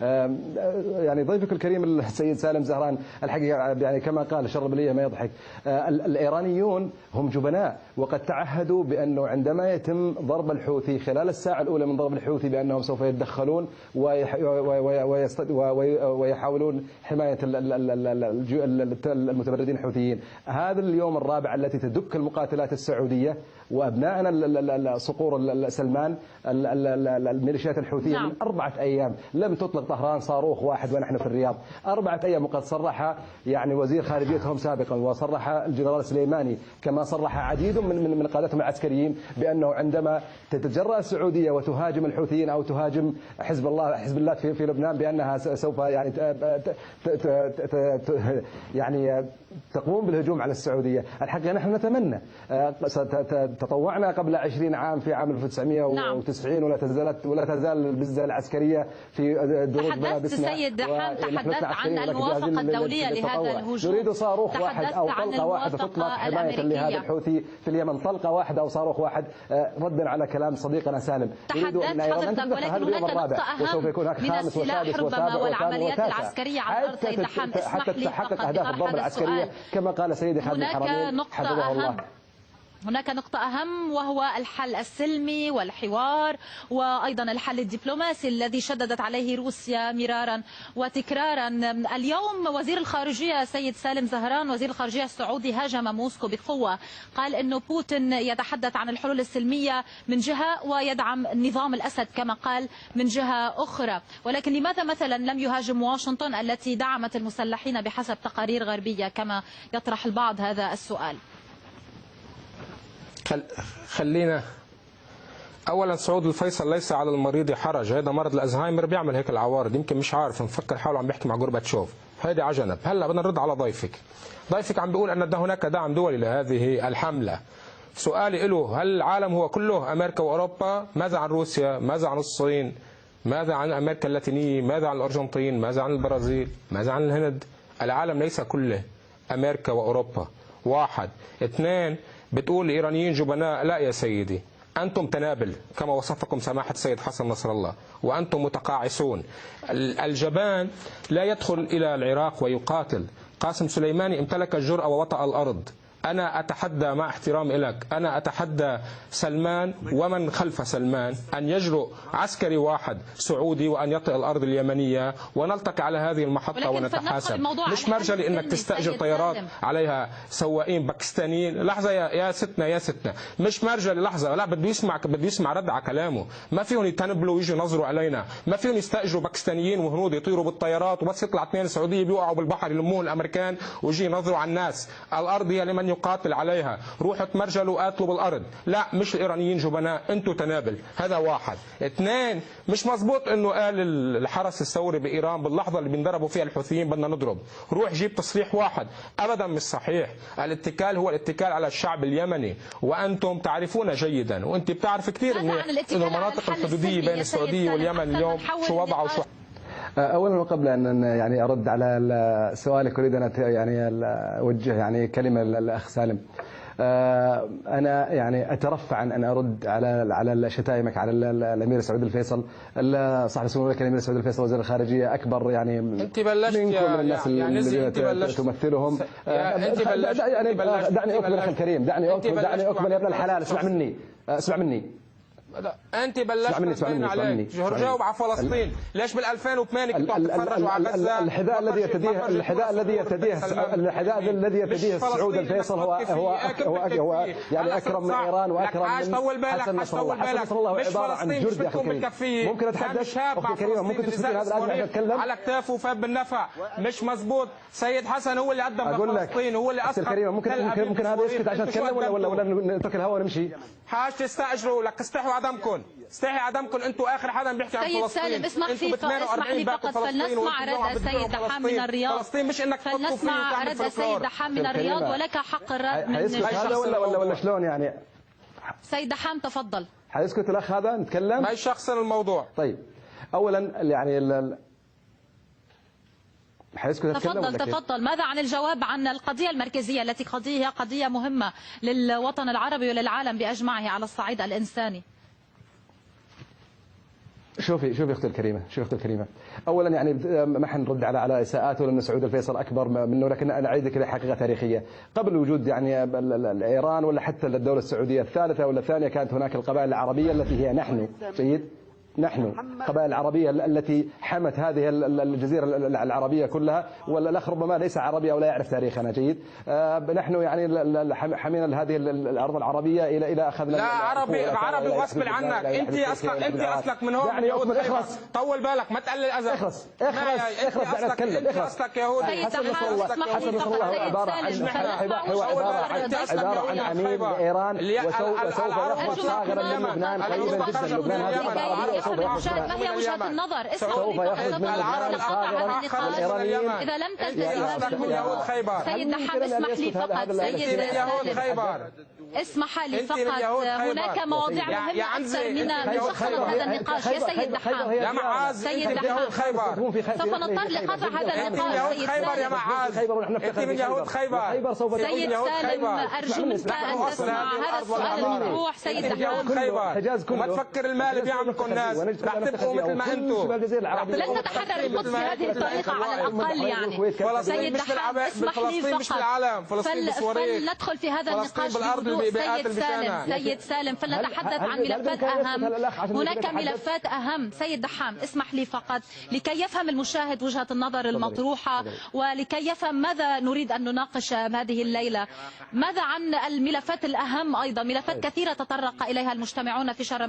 يعني ضيفك الكريم السيد سالم زهران الحقيقة يعني كما قال شرب لي ما يضحك. الإيرانيون هم جبناء، وقد تعهدوا بأنه عندما يتم ضرب الحوثي خلال الساعة الأولى من ضرب الحوثي بأنهم سوف يتدخلون ويحاولون حماية المتمردين الحوثيين. هذا اليوم الرابع التي تدك المقاتلات السعودية وأبنائنا صقور سلمان الميليشيات الحوثية من 4 أيام لم تطلق طهران صاروخ واحد ونحن في الرياض. 4 أيام، وقد صرح يعني وزير خارجيتهم سابقا وصرح الجنرال سليماني كما صرح عديد من قادتهم العسكريين بأنه عندما تتجرأ السعودية وتهاجم الحوثيين أو تهاجم حزب الله في لبنان بأنها سوف يعني تقوم بالهجوم على السعودية. الحقيقة نحن نتمنى، تطوعنا قبل 20 عام في عام 1990 ولا تزال البزة العسكرية في دروج بلادنا. سيد دحام تحدثت عن الموافقة الدولية لهذا الهجوم. نريد صاروخ واحد أو طلقة واحدة تطلق حماية لهذا الحوثي في اليمن، طلقة واحدة أو صاروخ واحد ردا على كلام صديقنا سالم. تحدثت حضرتك، ولكن هناك نقطة أهم من السلاح ربما والعمليات العسكرية على الأرض. سيد دحام اسمح لي تحقق أهداف الضرب العسكرية كما قال سيدي خادم الحرمين حفظه الله. هناك نقطة أهم وهو الحل السلمي والحوار وأيضا الحل الدبلوماسي الذي شددت عليه روسيا مرارا وتكرارا. اليوم وزير الخارجية سيد سالم زهران وزير الخارجية السعودي هاجم موسكو بقوة، قال أنه بوتين يتحدث عن الحلول السلمية من جهة ويدعم نظام الأسد كما قال من جهة أخرى. ولكن لماذا مثلا لم يهاجم واشنطن التي دعمت المسلحين بحسب تقارير غربية كما يطرح البعض هذا السؤال؟ خلينا اولا، سعود الفيصل ليس على المريض حرج، هذا مرض الازهايمر بيعمل هيك العوارض، يمكن مش عارف، مفكر حاله عم بيحكي مع جورباتشوف، هيدي على جنب. هلا بدنا نرد على ضيفك عم بيقول ان هناك دعم دولي لهذه الحمله. سؤالي له، هل العالم هو كله امريكا واوروبا؟ ماذا عن روسيا؟ ماذا عن الصين؟ ماذا عن امريكا اللاتينيه؟ ماذا عن الارجنتين؟ ماذا عن البرازيل؟ ماذا عن الهند؟ العالم ليس كله امريكا واوروبا. 1 2 بتقول الإيرانيين جبناء. لا يا سيدي، أنتم تنابل كما وصفكم سماحة السيد حسن نصر الله، وأنتم متقاعسون. الجبان لا يدخل إلى العراق ويقاتل. قاسم سليماني امتلك الجرأة ووطأ الأرض. أنا أتحدى مع احترامي لك، أنا أتحدى سلمان ومن خلف سلمان أن يجرؤ عسكري واحد سعودي وأن يطئ الأرض اليمنية ونلتقي على هذه المحطة ونتحاسب. مش مرجلي أنك تستأجر طيارات عليها سواقين باكستانيين. لحظة يا ستنا، مش مرجلي، لحظة، لا، بده يسمع رد على كلامه. ما فيهم يتنبلوا ويجوا ينظروا علينا، ما فيهم يستأجروا باكستانيين وهنود يطيروا بالطيارات وبس يطلع 2 سعودية بيوقعوا بالبحر يلموهم الأمريكان ويجي ينظروا على الناس. الأرض هي لمن يقاتل عليها، روحوا تمرجلوا قاتلوا بالارض. لا، مش الايرانيين جبناء، انتوا تنابل. هذا 1 2 مش مزبوط انه قال الحرس الثوري بايران باللحظه اللي بينضربوا فيها الحوثيين بدنا نضرب. روح جيب تصريح واحد، ابدا مش صحيح. الاتكال هو الاتكال على الشعب اليمني، وانتم تعرفون جيدا، وانت بتعرف كثير انه المناطق الحدوديه بين السعوديه واليمن اليوم شو وضعها وشو. اولا وقبل ان يعني ارد على سؤالك، اريد ان يعني اوجه يعني كلمه للاخ سالم. انا يعني اترفع ان ارد على شتائمك على الامير سعود الفيصل. صاحب السمو الامير سعود الفيصل وزير الخارجيه اكبر يعني انت بلشت منكم من الناس الذين تمثلهم. دعني اكمل اخي الكريم، دعني اكمل يا ابن الحلال. اسمع مني. لا، انت بلشت عليك جاوب على فلسطين. ليش بال 2008 كنتوا عم تتفرجوا على غزه؟ الحذاء الذي يرتديه سعود الفيصل هو يعني اكرم من ايران واكرم من حسن نصر الله. حسن نصر الله عباره عن جرد يا اخي الكريم. ممكن اتحدث اختي الكريمه؟ ممكن تسمعين هذا الان اتكلم على كتافه وفاب بالنفع. مش مزبوط. سيد حسن هو اللي قدم لفلسطين، هو اللي اسقط. ممكن هذا يسكت عشان اتكلم ولا نترك الهواء ونمشي؟ حاج تستاجروا لك، استحوا عدمكم، انتم اخر حدا بيحكي عن فلسطين. سيد سالم اسمح لي فقط فلنسمع رد السيد دحام من الرياض. فلسطين مش انك فلنسمع رد السيد دحام من الرياض، ولك حق الرد من هذا ولا شلون يعني؟ سيد دحام تفضل. حيسكت الاخ هذا نتكلم؟ ما يشخصن الموضوع. طيب اولا يعني تفضل. ماذا عن الجواب عن القضية المركزية التي هي قضية مهمة للوطن العربي وللعالم بأجمعه على الصعيد الإنساني؟ شوفي اختي الكريمه، اولا يعني ما حنرد على اساءات ولا ان سعود الفيصل اكبر منه، لكن انا اعيدك الى حقيقه تاريخيه. قبل وجود يعني ايران ولا حتى الدوله السعوديه الثالثه ولا الثانيه، كانت هناك القبائل العربيه التي هي نحن القبائل العربية التي حمت هذه الجزيرة العربية كلها، والأخ ربما ليس عربي أو لا يعرف تاريخنا جيد. نحن يعني حمينا هذه الأرض العربية إلى أخذنا. لا عربي غصب عنك. أنت أصلك من هون يعني يهود. طول بالك ما تقلل الأذى. اخرس دعني أتكلم. أنت أصلك يهودي. حسن نصر الله عبارة عن عميل لإيران، وسوف يخرج صاغرا من لبنان قريبا جدا. لبنان هذه العربية وسوف ما هي وجهة النظر؟ سوف يخرج من لبنان صاغرا الإيرانيين. إذا لم تلتزم سيد دحام اسمح لي فقط. سيد اسمح لي فقط، هناك مواضيع مهمة أكثر من شخصنا هذا النقاش يا سيد دحام. يا معاذ سيد دحام سوف نضطر لقطع هذا النقاش. سيد خيبر يا معاذ، أنت من يهود خيبر. سيد سالم أرجو منك أن تسمع هذا السؤال المطروح. سيد دحام وما تفكر المال اللي بيعملكم الناس، رح تبقوا مثل ما أنتم. لن تتحرر القدس بهذه الطريقة على الأقل يعني. سيد دحام اسمح لي فقط فلندخل في هذا النقاش بهدوء. سيد سالم فلنتحدث عن ملفات أهم. هناك ملفات أهم. سيد دحام اسمح لي فقط لكي يفهم المشاهد وجهة النظر المطروحة، ولكي يفهم ماذا نريد أن نناقش هذه الليلة. ماذا عن الملفات الأهم أيضا؟ ملفات كثيرة تطرق إليها المجتمعون في شرم